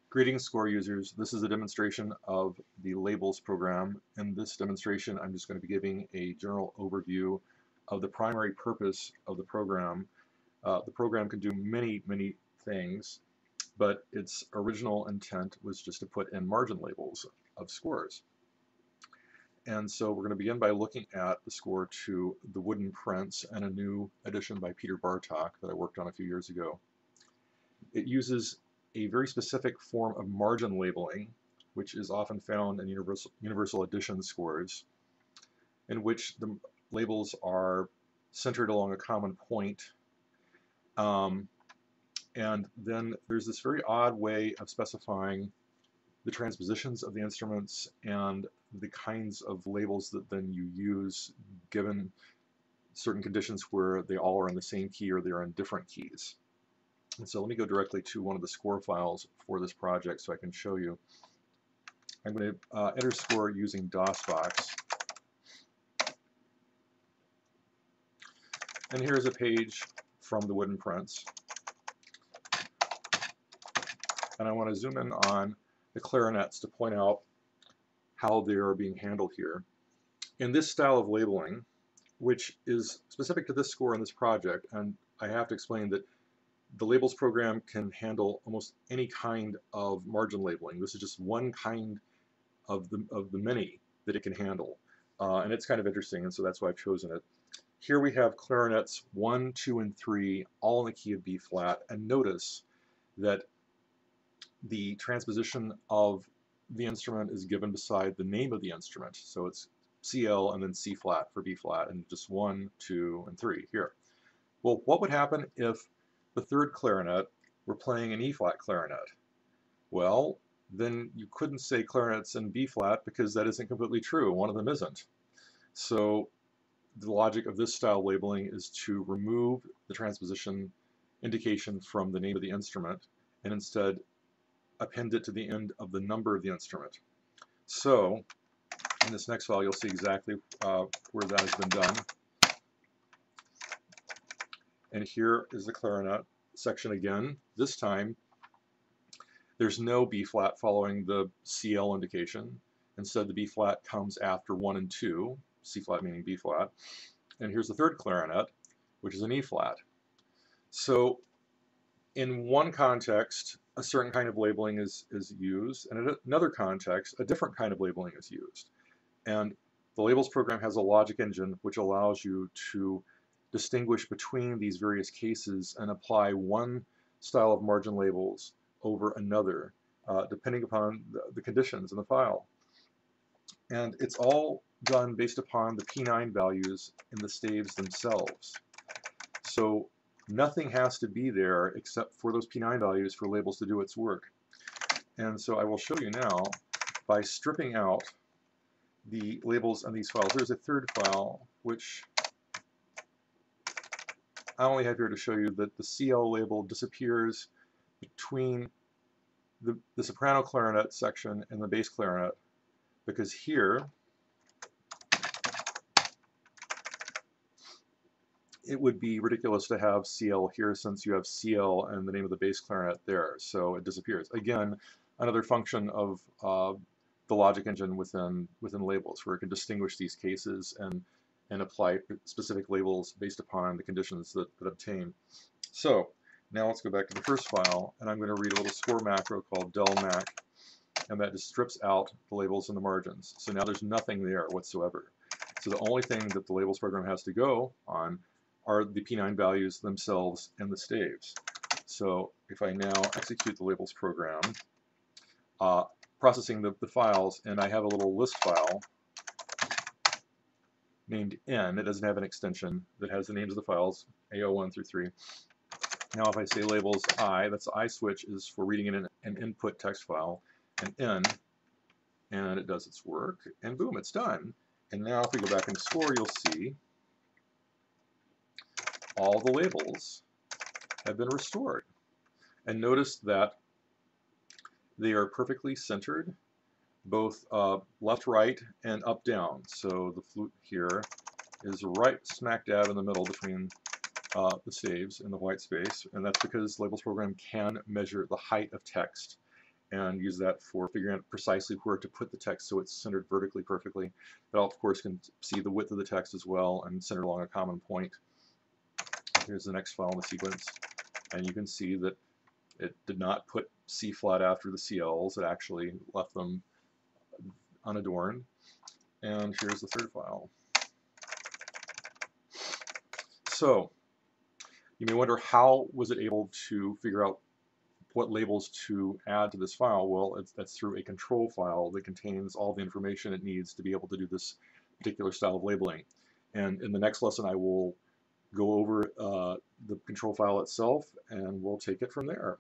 Greetings, score users. This is a demonstration of the labels program. In this demonstration, I'm just going to be giving a general overview of the primary purpose of the program. The program can do many things, but its original intent was just to put in margin labels of scores. And so we're going to begin by looking at the score to The Wooden Prince and a new edition by Peter Bartok that I worked on a few years ago. It uses a very specific form of margin labeling, which is often found in universal addition scores, in which the labels are centered along a common point. And then there's this very odd way of specifying the transpositions of the instruments and the kinds of labels that then you use given certain conditions where they all are in the same key or they're in different keys. And so let me go directly to one of the score files for this project so I can show you. I'm going to enter score using DOSBox. And here's a page from The Wooden Prince. And I want to zoom in on the clarinets to point out how they are being handled here. In this style of labeling, which is specific to this score and this project, and I have to explain that the labels program can handle almost any kind of margin labeling. This is just one kind of the many that it can handle. And it's kind of interesting, and so that's why I've chosen it. Here we have clarinets 1, 2, and 3, all in the key of B flat, and notice that the transposition of the instrument is given beside the name of the instrument. So it's CL and then C flat for B flat, and just 1, 2, and 3 here. Well, what would happen if the third clarinet were playing an E flat clarinet? Well, then you couldn't say clarinets in B flat because that isn't completely true. One of them isn't. So the logic of this style labeling is to remove the transposition indication from the name of the instrument and instead append it to the end of the number of the instrument. So in this next file, you'll see exactly where that has been done. And here is the clarinet section again. This time, there's no B flat following the CL indication. Instead, the B flat comes after 1 and 2, C flat meaning B flat. And here's the third clarinet, which is an E flat. So in one context, a certain kind of labeling is used, and in another context, a different kind of labeling is used. And the labels program has a logic engine which allows you to distinguish between these various cases and apply one style of margin labels over another, depending upon the conditions in the file. And it's all done based upon the P9 values in the staves themselves. So nothing has to be there except for those P9 values for labels to do its work. And so I will show you now by stripping out the labels on these files. There's a third file which I only have here to show you that the CL label disappears between the soprano clarinet section and the bass clarinet, because here it would be ridiculous to have CL here since you have CL and the name of the bass clarinet there, so it disappears. Again, another function of the logic engine within labels, where it can distinguish these cases and apply specific labels based upon the conditions that obtain. So now let's go back to the first file, and I'm going to read a little score macro called delmac, and that just strips out the labels and the margins. So now there's nothing there whatsoever. So the only thing that the labels program has to go on are the P9 values themselves and the staves. So if I now execute the labels program, processing the files, and I have a little list file named N. It doesn't have an extension that has the names of the files, AO1 through 3. Now if I say labels I, that's the I switch is for reading in an input text file, and N, and it does its work, and boom, it's done. And now if we go back into score, you'll see all the labels have been restored. And notice that they are perfectly centered, both left, right, and up, down. So the flute here is right smack dab in the middle between the staves in the white space, and that's because labels program can measure the height of text and use that for figuring out precisely where to put the text so it's centered vertically perfectly. It of course can see the width of the text as well and centered along a common point. Here's the next file in the sequence, and you can see that it did not put C flat after the CLs, it actually left them unadorned. And here's the third file. So you may wonder, how was it able to figure out what labels to add to this file? Well, that's through a control file that contains all the information it needs to be able to do this particular style of labeling. And in the next lesson, I will go over the control file itself, and we'll take it from there.